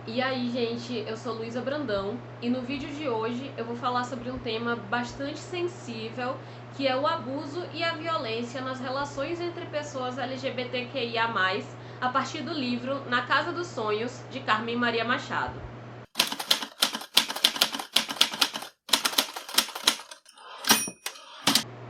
E aí, gente, eu sou Luísa Brandão e no vídeo de hoje eu vou falar sobre um tema bastante sensível, que é o abuso e a violência nas relações entre pessoas LGBTQIA+, a partir do livro Na Casa dos Sonhos, de Carmen Maria Machado.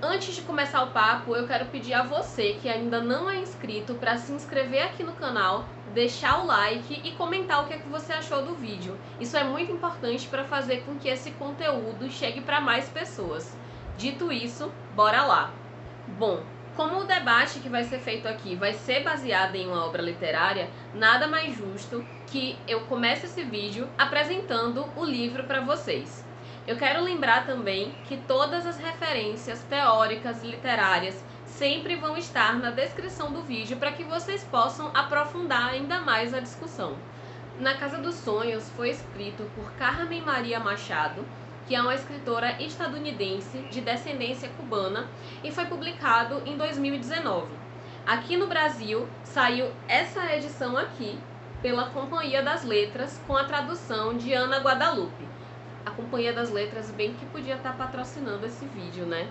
Antes de começar o papo, eu quero pedir a você que ainda não é inscrito para se inscrever aqui no canal, deixar o like e comentar o que é que você achou do vídeo. Isso é muito importante para fazer com que esse conteúdo chegue para mais pessoas. Dito isso, bora lá! Bom, como o debate que vai ser feito aqui vai ser baseado em uma obra literária, nada mais justo que eu comece esse vídeo apresentando o livro para vocês. Eu quero lembrar também que todas as referências teóricas e literárias sempre vão estar na descrição do vídeo para que vocês possam aprofundar ainda mais a discussão. Na Casa dos Sonhos foi escrito por Carmen Maria Machado, que é uma escritora estadunidense de descendência cubana, e foi publicado em 2019. Aqui no Brasil saiu essa edição aqui pela Companhia das Letras, com a tradução de Ana Guadalupe. A Companhia das Letras bem que podia estar patrocinando esse vídeo, né?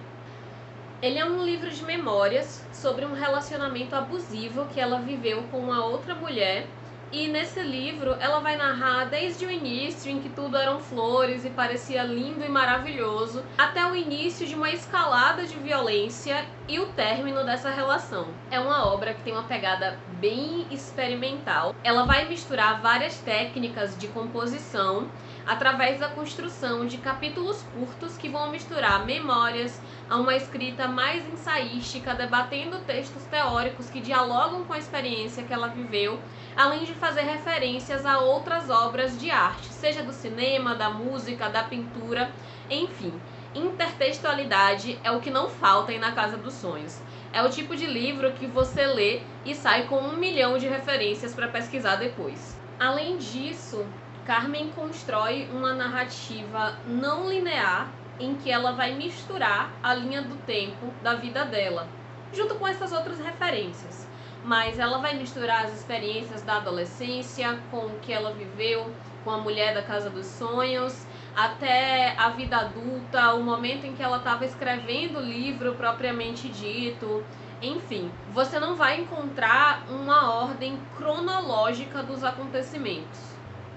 Ele é um livro de memórias sobre um relacionamento abusivo que ela viveu com uma outra mulher. E nesse livro ela vai narrar desde o início, em que tudo eram flores e parecia lindo e maravilhoso, até o início de uma escalada de violência e o término dessa relação. É uma obra que tem uma pegada bem experimental. Ela vai misturar várias técnicas de composição através da construção de capítulos curtos que vão misturar memórias a uma escrita mais ensaística, debatendo textos teóricos que dialogam com a experiência que ela viveu, além de fazer referências a outras obras de arte, seja do cinema, da música, da pintura, enfim. Intertextualidade é o que não falta em Na Casa dos Sonhos. É o tipo de livro que você lê e sai com 1 milhão de referências para pesquisar depois. Além disso, Carmen constrói uma narrativa não linear em que ela vai misturar a linha do tempo da vida dela, junto com essas outras referências. Mas ela vai misturar as experiências da adolescência com o que ela viveu com a mulher da Casa dos Sonhos, até a vida adulta, o momento em que ela estava escrevendo o livro propriamente dito. Enfim, você não vai encontrar uma ordem cronológica dos acontecimentos.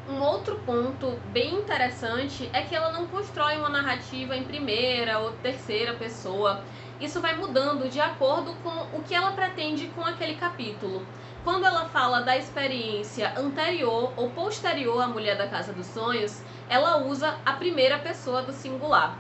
Um outro ponto bem interessante é que ela não constrói uma narrativa em primeira ou terceira pessoa. Isso vai mudando de acordo com o que ela pretende com aquele capítulo. Quando ela fala da experiência anterior ou posterior à Mulher da Casa dos Sonhos, ela usa a primeira pessoa do singular.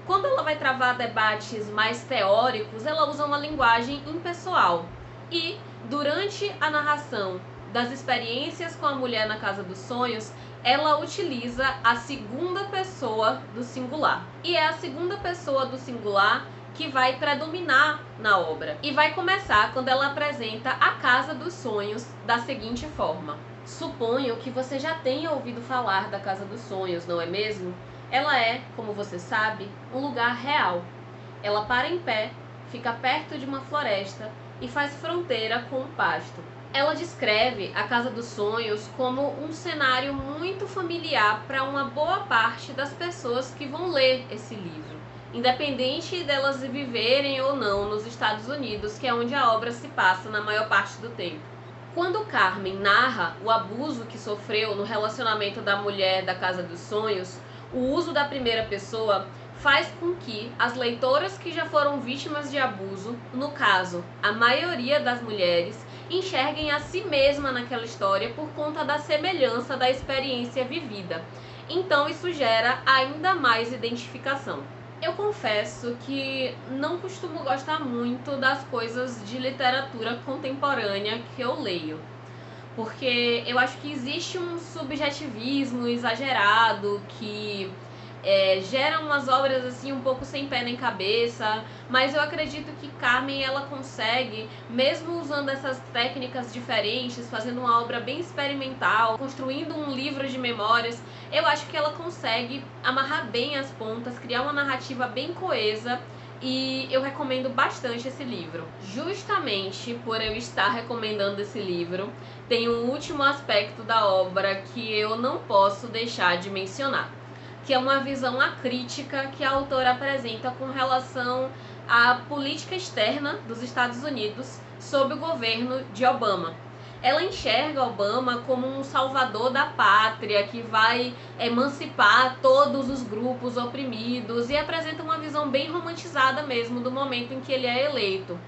Quando ela vai travar debates mais teóricos, ela usa uma linguagem impessoal. E, durante a narração das experiências com a mulher na Casa dos Sonhos, ela utiliza a segunda pessoa do singular. E é a segunda pessoa do singular que vai predominar na obra. E vai começar quando ela apresenta a Casa dos Sonhos da seguinte forma. Suponho que você já tenha ouvido falar da Casa dos Sonhos, não é mesmo? Ela é, como você sabe, um lugar real. Ela para em pé, fica perto de uma floresta e faz fronteira com o pasto. Ela descreve a Casa dos Sonhos como um cenário muito familiar para uma boa parte das pessoas que vão ler esse livro, independente delas viverem ou não nos Estados Unidos, que é onde a obra se passa na maior parte do tempo. Quando Carmen narra o abuso que sofreu no relacionamento da mulher da Casa dos Sonhos, o uso da primeira pessoa faz com que as leitoras que já foram vítimas de abuso, no caso, a maioria das mulheres, enxerguem a si mesma naquela história por conta da semelhança da experiência vivida. Então isso gera ainda mais identificação. Eu confesso que não costumo gostar muito das coisas de literatura contemporânea que eu leio, porque eu acho que existe um subjetivismo exagerado que gera umas obras assim um pouco sem pé nem cabeça, mas eu acredito que Carmen ela consegue, mesmo usando essas técnicas diferentes, fazendo uma obra bem experimental, construindo um livro de memórias, eu acho que ela consegue amarrar bem as pontas, criar uma narrativa bem coesa e eu recomendo bastante esse livro. Justamente por eu estar recomendando esse livro, tem um último aspecto da obra que eu não posso deixar de mencionar, que é uma visão acrítica que a autora apresenta com relação à política externa dos Estados Unidos sob o governo de Obama. Ela enxerga Obama como um salvador da pátria que vai emancipar todos os grupos oprimidos e apresenta uma visão bem romantizada mesmo do momento em que ele é eleito.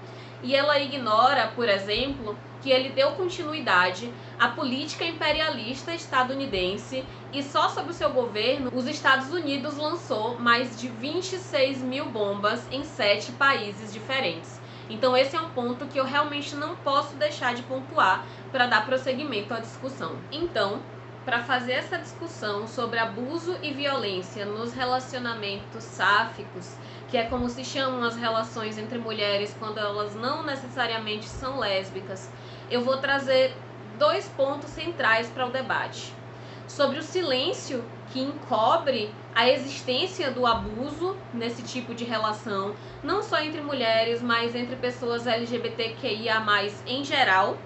E ela ignora, por exemplo, que ele deu continuidade à política imperialista estadunidense e só sob o seu governo os Estados Unidos lançou mais de 26 mil bombas em 7 países diferentes. Então esse é um ponto que eu realmente não posso deixar de pontuar para dar prosseguimento à discussão. Então, para fazer essa discussão sobre abuso e violência nos relacionamentos sáficos, que é como se chamam as relações entre mulheres quando elas não necessariamente são lésbicas, eu vou trazer 2 pontos centrais para o debate. Sobre o silêncio que encobre a existência do abuso nesse tipo de relação, não só entre mulheres, mas entre pessoas LGBTQIA+, em geral,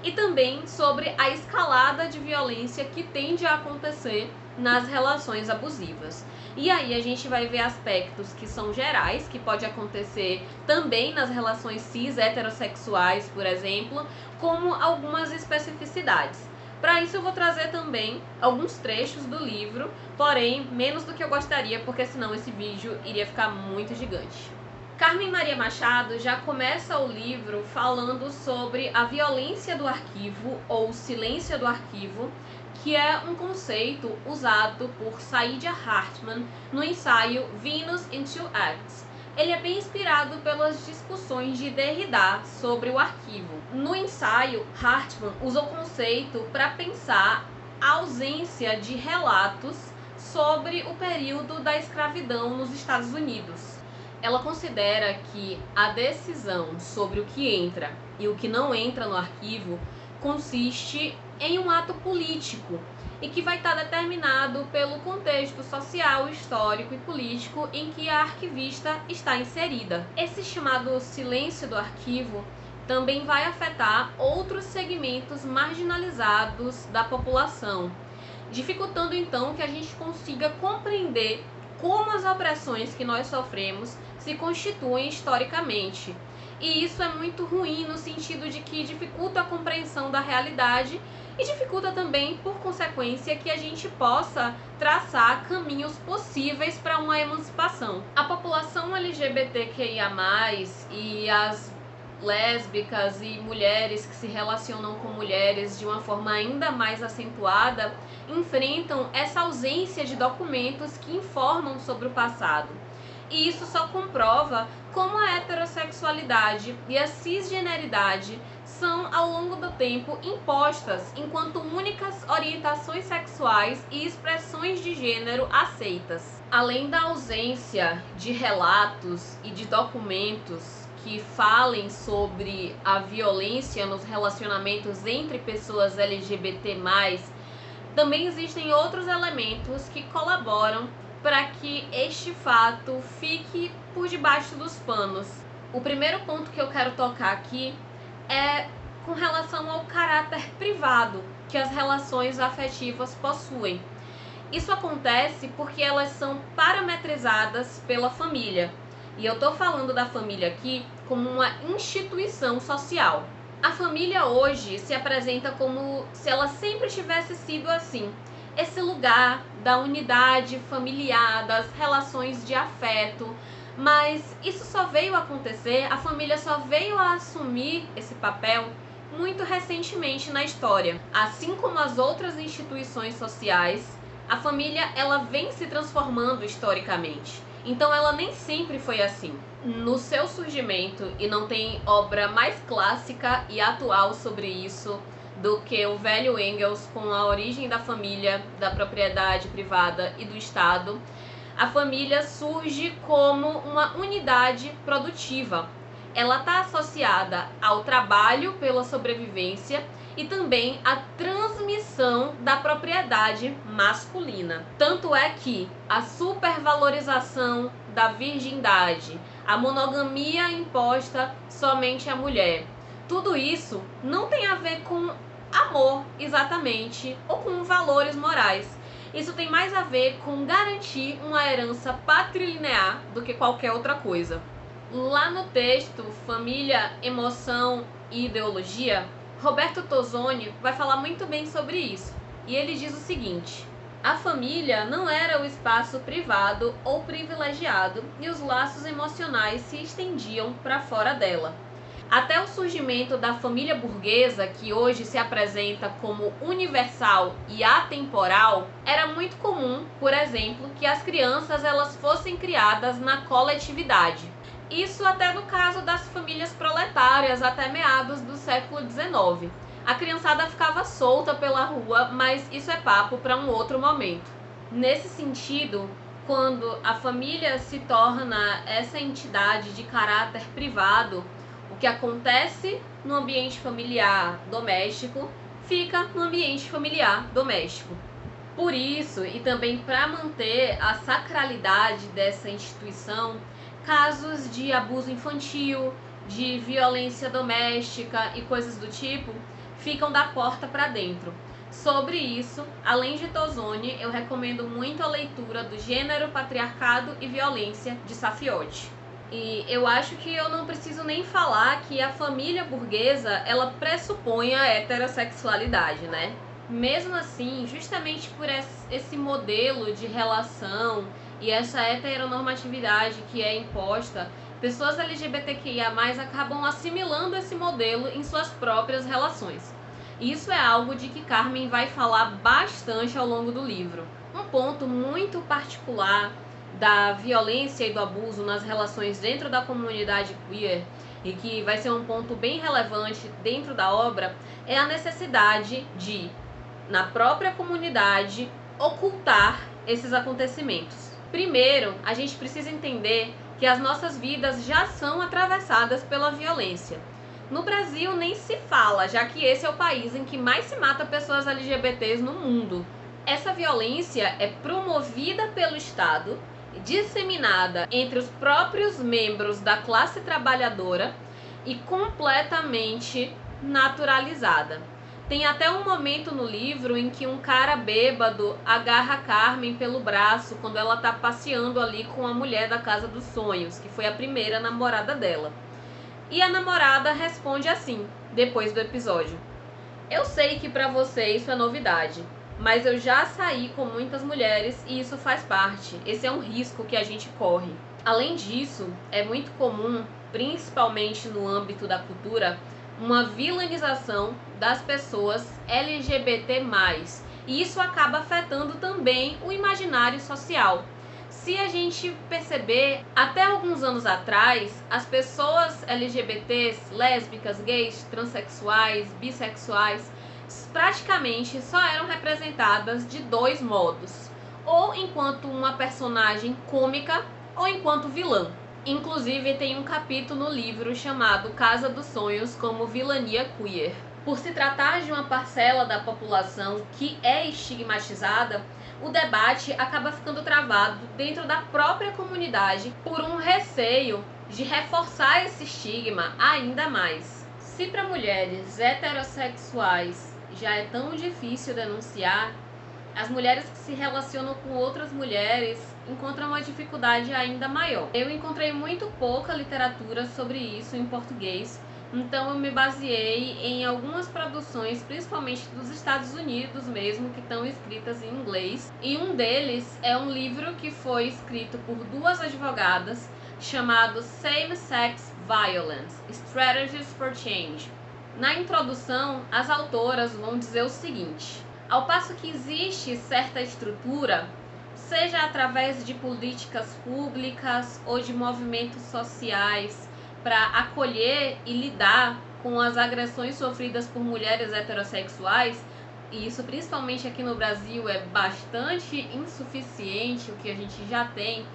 e também sobre a escalada de violência que tende a acontecer nas relações abusivas. E aí a gente vai ver aspectos que são gerais, que pode acontecer também nas relações cis heterossexuais, por exemplo, como algumas especificidades. Para isso eu vou trazer também alguns trechos do livro, porém menos do que eu gostaria, porque senão esse vídeo iria ficar muito gigante. Carmen Maria Machado já começa o livro falando sobre a violência do arquivo, ou silêncio do arquivo, que é um conceito usado por Saidiya Hartman no ensaio Venus in Two Acts. Ele é bem inspirado pelas discussões de Derrida sobre o arquivo. No ensaio, Hartman usa o conceito para pensar a ausência de relatos sobre o período da escravidão nos Estados Unidos. Ela considera que a decisão sobre o que entra e o que não entra no arquivo consiste em um ato político e que vai estar determinado pelo contexto social, histórico e político em que a arquivista está inserida. Esse chamado silêncio do arquivo também vai afetar outros segmentos marginalizados da população, dificultando então que a gente consiga compreender como as opressões que nós sofremos se constituem historicamente. E isso é muito ruim no sentido de que dificulta a compreensão da realidade e dificulta também, por consequência, que a gente possa traçar caminhos possíveis para uma emancipação. A população LGBTQIA+, e as lésbicas e mulheres que se relacionam com mulheres de uma forma ainda mais acentuada enfrentam essa ausência de documentos que informam sobre o passado. E isso só comprova como a heterossexualidade e a cisgeneridade são, ao longo do tempo, impostas enquanto únicas orientações sexuais e expressões de gênero aceitas. Além da ausência de relatos e de documentos que falem sobre a violência nos relacionamentos entre pessoas LGBT+, também existem outros elementos que colaboram para que este fato fique por debaixo dos panos. O primeiro ponto que eu quero tocar aqui é com relação ao caráter privado que as relações afetivas possuem. Isso acontece porque elas são parametrizadas pela família. E eu estou falando da família aqui como uma instituição social. A família hoje se apresenta como se ela sempre tivesse sido assim. Esse lugar da unidade familiar, das relações de afeto, mas isso só veio acontecer, a família só veio a assumir esse papel muito recentemente na história. Assim como as outras instituições sociais, a família ela vem se transformando historicamente. Então ela nem sempre foi assim. No seu surgimento, e não tem obra mais clássica e atual sobre isso do que o velho Engels com A Origem da Família, da Propriedade Privada e do Estado, a família surge como uma unidade produtiva. Ela está associada ao trabalho pela sobrevivência e também à transmissão da propriedade masculina. Tanto é que a supervalorização da virgindade, a monogamia imposta somente à mulher. Tudo isso não tem a ver com amor, exatamente, ou com valores morais. Isso tem mais a ver com garantir uma herança patrilinear do que qualquer outra coisa. Lá no texto Família, Emoção e Ideologia, Roberto Tosoni vai falar muito bem sobre isso. E ele diz o seguinte: a família não era o espaço privado ou privilegiado e os laços emocionais se estendiam para fora dela. Até o surgimento da família burguesa, que hoje se apresenta como universal e atemporal, era muito comum, por exemplo, que as crianças elas fossem criadas na coletividade. Isso até no caso das famílias proletárias até meados do século XIX. A criançada ficava solta pela rua, mas isso é papo para um outro momento. Nesse sentido, quando a família se torna essa entidade de caráter privado, o que acontece no ambiente familiar doméstico fica no ambiente familiar doméstico. Por isso, e também para manter a sacralidade dessa instituição, casos de abuso infantil, de violência doméstica e coisas do tipo ficam da porta para dentro. Sobre isso, além de Tosoni, eu recomendo muito a leitura do Gênero, Patriarcado e Violência, de Saffioti. E eu acho que eu não preciso nem falar que a família burguesa, ela pressupõe a heterossexualidade, né? Mesmo assim, justamente por esse modelo de relação e essa heteronormatividade que é imposta, pessoas LGBTQIA+, acabam assimilando esse modelo em suas próprias relações. Isso é algo de que Carmen vai falar bastante ao longo do livro. Um ponto muito particular da violência e do abuso nas relações dentro da comunidade queer, e que vai ser um ponto bem relevante dentro da obra, é a necessidade de, na própria comunidade, ocultar esses acontecimentos. Primeiro, a gente precisa entender que as nossas vidas já são atravessadas pela violência. No Brasil nem se fala, já que esse é o país em que mais se mata pessoas LGBTs no mundo. Essa violência é promovida pelo Estado, disseminada entre os próprios membros da classe trabalhadora e completamente naturalizada. Tem até um momento no livro em que um cara bêbado agarra a Carmen pelo braço quando ela tá passeando ali com a mulher da Casa dos Sonhos, que foi a primeira namorada dela. E a namorada responde assim, depois do episódio: eu sei que pra você isso é novidade, mas eu já saí com muitas mulheres e isso faz parte. Esse é um risco que a gente corre. Além disso, é muito comum, principalmente no âmbito da cultura, uma vilanização das pessoas LGBT+, e isso acaba afetando também o imaginário social. Se a gente perceber, até alguns anos atrás, as pessoas LGBTs, lésbicas, gays, transexuais, bissexuais, praticamente só eram representadas de dois modos: ou enquanto uma personagem cômica ou enquanto vilã. Inclusive tem um capítulo no livro chamado Casa dos Sonhos como vilania queer. Por se tratar de uma parcela da população que é estigmatizada, o debate acaba ficando travado dentro da própria comunidade por um receio de reforçar esse estigma ainda mais. Se para mulheres heterossexuais já é tão difícil denunciar, as mulheres que se relacionam com outras mulheres encontram uma dificuldade ainda maior. Eu encontrei muito pouca literatura sobre isso em português, então eu me baseei em algumas produções, principalmente dos Estados Unidos mesmo, que estão escritas em inglês. E um deles é um livro que foi escrito por duas advogadas, chamado Same-Sex Violence: Strategies for Change. Na introdução, as autoras vão dizer o seguinte: ao passo que existe certa estrutura, seja através de políticas públicas ou de movimentos sociais, para acolher e lidar com as agressões sofridas por mulheres heterossexuais, e isso principalmente aqui no Brasil é bastante insuficiente, o que a gente já tem,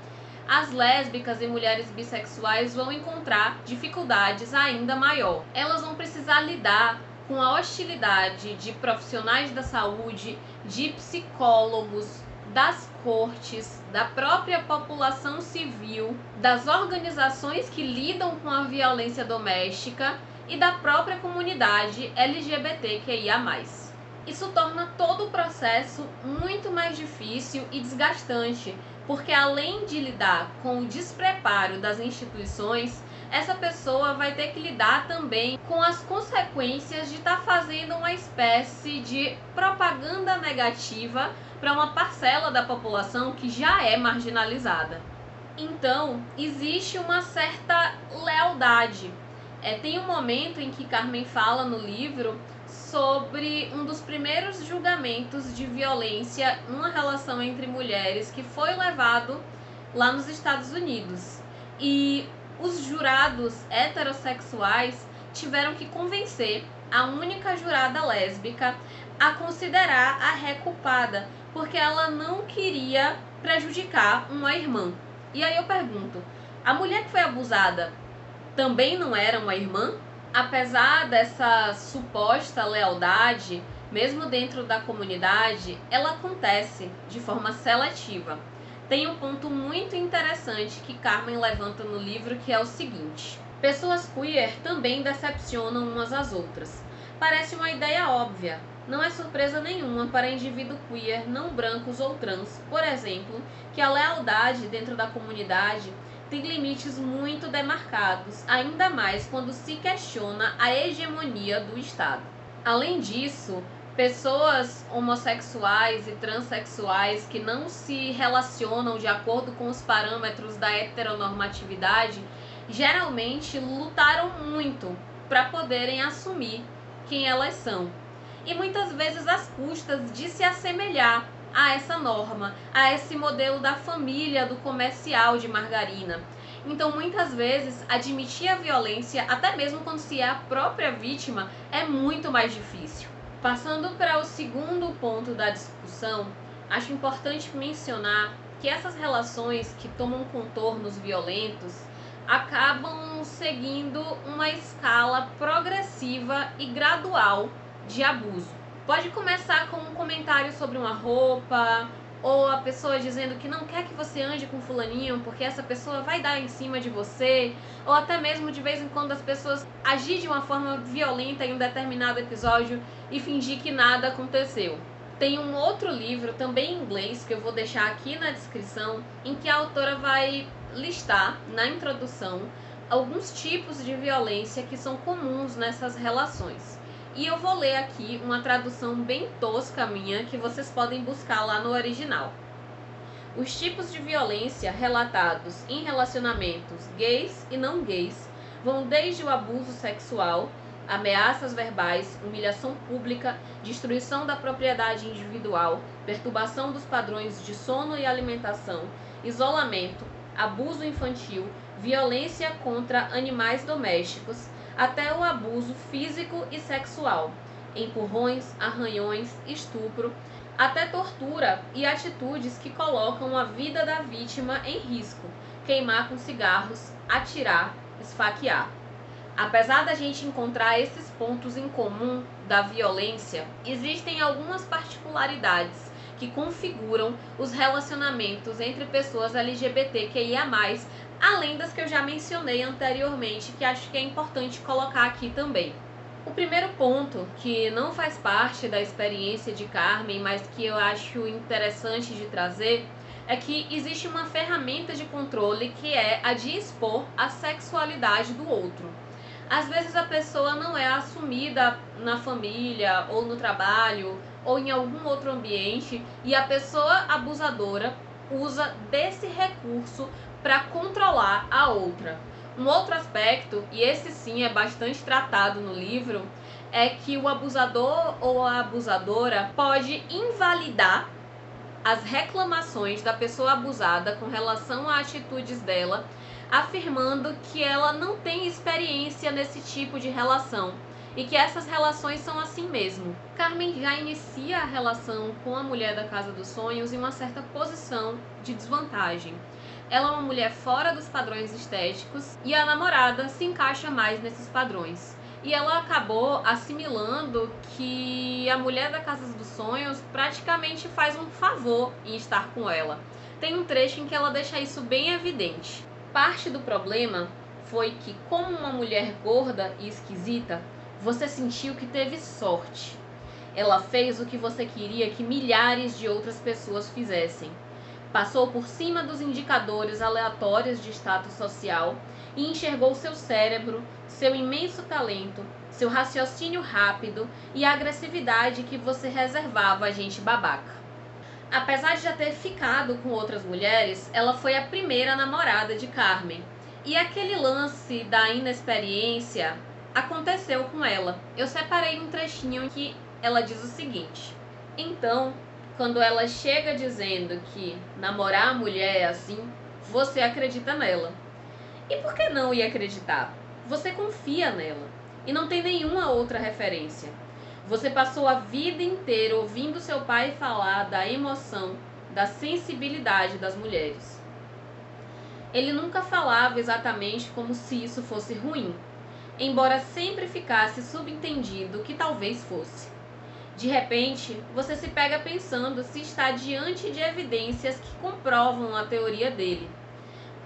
as lésbicas e mulheres bissexuais vão encontrar dificuldades ainda maior. Elas vão precisar lidar com a hostilidade de profissionais da saúde, de psicólogos, das cortes, da própria população civil, das organizações que lidam com a violência doméstica e da própria comunidade LGBTQIA+. Isso torna todo o processo muito mais difícil e desgastante, porque além de lidar com o despreparo das instituições, essa pessoa vai ter que lidar também com as consequências de estar fazendo uma espécie de propaganda negativa para uma parcela da população que já é marginalizada. Então, existe uma certa lealdade. Tem um momento em que Carmen fala no livro sobre um dos primeiros julgamentos de violência numa relação entre mulheres que foi levado lá nos Estados Unidos. E os jurados heterossexuais tiveram que convencer a única jurada lésbica a considerar a ré culpada, porque ela não queria prejudicar uma irmã. E aí eu pergunto, a mulher que foi abusada também não era uma irmã? Apesar dessa suposta lealdade, mesmo dentro da comunidade, ela acontece de forma seletiva. Tem um ponto muito interessante que Carmen levanta no livro, que é o seguinte: pessoas queer também decepcionam umas às outras. Parece uma ideia óbvia. Não é surpresa nenhuma para indivíduo queer, não brancos ou trans, por exemplo, que a lealdade dentro da comunidade tem limites muito demarcados, ainda mais quando se questiona a hegemonia do Estado. Além disso, pessoas homossexuais e transexuais que não se relacionam de acordo com os parâmetros da heteronormatividade geralmente lutaram muito para poderem assumir quem elas são. E muitas vezes às custas de se assemelhar a essa norma, a esse modelo da família do comercial de margarina. Então, muitas vezes, admitir a violência, até mesmo quando se é a própria vítima, é muito mais difícil. Passando para o segundo ponto da discussão, acho importante mencionar que essas relações que tomam contornos violentos acabam seguindo uma escala progressiva e gradual de abuso. Pode começar com um comentário sobre uma roupa, ou a pessoa dizendo que não quer que você ande com fulaninho porque essa pessoa vai dar em cima de você, ou até mesmo de vez em quando as pessoas agir de uma forma violenta em um determinado episódio e fingir que nada aconteceu. Tem um outro livro, também em inglês, que eu vou deixar aqui na descrição, em que a autora vai listar, na introdução, alguns tipos de violência que são comuns nessas relações. E eu vou ler aqui uma tradução bem tosca minha, que vocês podem buscar lá no original. Os tipos de violência relatados em relacionamentos gays e não gays vão desde o abuso sexual, ameaças verbais, humilhação pública, destruição da propriedade individual, perturbação dos padrões de sono e alimentação, isolamento, abuso infantil, violência contra animais domésticos, até o abuso físico e sexual, empurrões, arranhões, estupro, até tortura e atitudes que colocam a vida da vítima em risco, queimar com cigarros, atirar, esfaquear. Apesar da gente encontrar esses pontos em comum da violência, existem algumas particularidades que configuram os relacionamentos entre pessoas LGBTQIA+, além das que eu já mencionei anteriormente, que acho que é importante colocar aqui também. O primeiro ponto, que não faz parte da experiência de Carmen, mas que eu acho interessante de trazer, é que existe uma ferramenta de controle que é a de expor a sexualidade do outro. Às vezes a pessoa não é assumida na família, ou no trabalho, ou em algum outro ambiente, e a pessoa abusadora usa desse recurso para controlar a outra. Um outro aspecto, e esse sim é bastante tratado no livro, é que o abusador ou a abusadora pode invalidar as reclamações da pessoa abusada com relação a atitudes dela, afirmando que ela não tem experiência nesse tipo de relação e que essas relações são assim mesmo. Carmen já inicia a relação com a mulher da Casa dos Sonhos em uma certa posição de desvantagem. Ela é uma mulher fora dos padrões estéticos e a namorada se encaixa mais nesses padrões. e ela acabou assimilando que a mulher da Casa dos Sonhos praticamente faz um favor em estar com ela. Tem um trecho em que ela deixa isso bem evidente. Parte do problema foi que, como uma mulher gorda e esquisita, você sentiu que teve sorte. Ela fez o que você queria que milhares de outras pessoas fizessem. Passou por cima dos indicadores aleatórios de status social e enxergou seu cérebro, seu imenso talento, seu raciocínio rápido e a agressividade que você reservava a gente babaca. Apesar de já ter ficado com outras mulheres, ela foi a primeira namorada de Carmen. E aquele lance da inexperiência aconteceu com ela. Eu separei um trechinho em que ela diz o seguinte: então, quando ela chega dizendo que namorar a mulher é assim, você acredita nela. E por que não ir acreditar? Você confia nela e não tem nenhuma outra referência. Você passou a vida inteira ouvindo seu pai falar da emoção, da sensibilidade das mulheres. Ele nunca falava exatamente como se isso fosse ruim, embora sempre ficasse subentendido que talvez fosse. De repente, você se pega pensando se está diante de evidências que comprovam a teoria dele.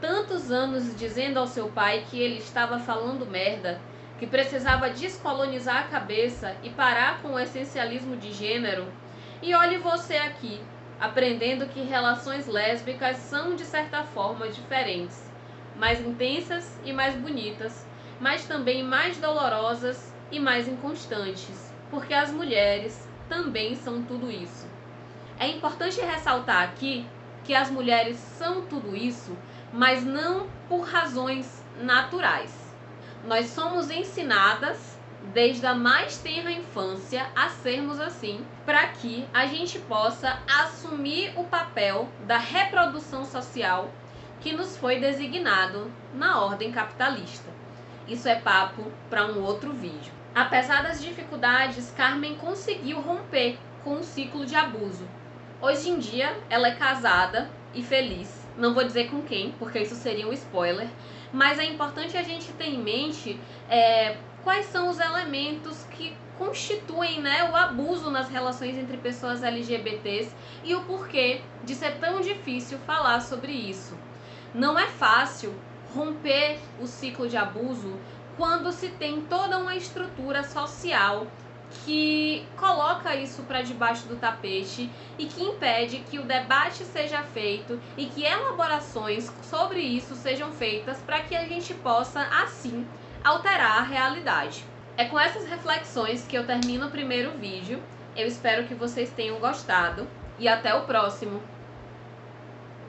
Tantos anos dizendo ao seu pai que ele estava falando merda, que precisava descolonizar a cabeça e parar com o essencialismo de gênero, e olhe você aqui, aprendendo que relações lésbicas são de certa forma diferentes, mais intensas e mais bonitas, mas também mais dolorosas e mais inconstantes, porque as mulheres também são tudo isso. É importante ressaltar aqui que as mulheres são tudo isso, mas não por razões naturais. Nós somos ensinadas desde a mais tenra infância a sermos assim, para que a gente possa assumir o papel da reprodução social que nos foi designado na ordem capitalista. Isso é papo para um outro vídeo. Apesar das dificuldades, Carmen conseguiu romper com um ciclo de abuso. Hoje em dia, ela é casada e feliz. Não vou dizer com quem, porque isso seria um spoiler, mas é importante a gente ter em mente quais são os elementos que constituem, o abuso nas relações entre pessoas LGBTs e o porquê de ser tão difícil falar sobre isso. Não é fácil romper o ciclo de abuso quando se tem toda uma estrutura social que coloca isso para debaixo do tapete e que impede que o debate seja feito e que elaborações sobre isso sejam feitas para que a gente possa, assim, alterar a realidade. É com essas reflexões que eu termino o primeiro vídeo. Eu espero que vocês tenham gostado e até o próximo!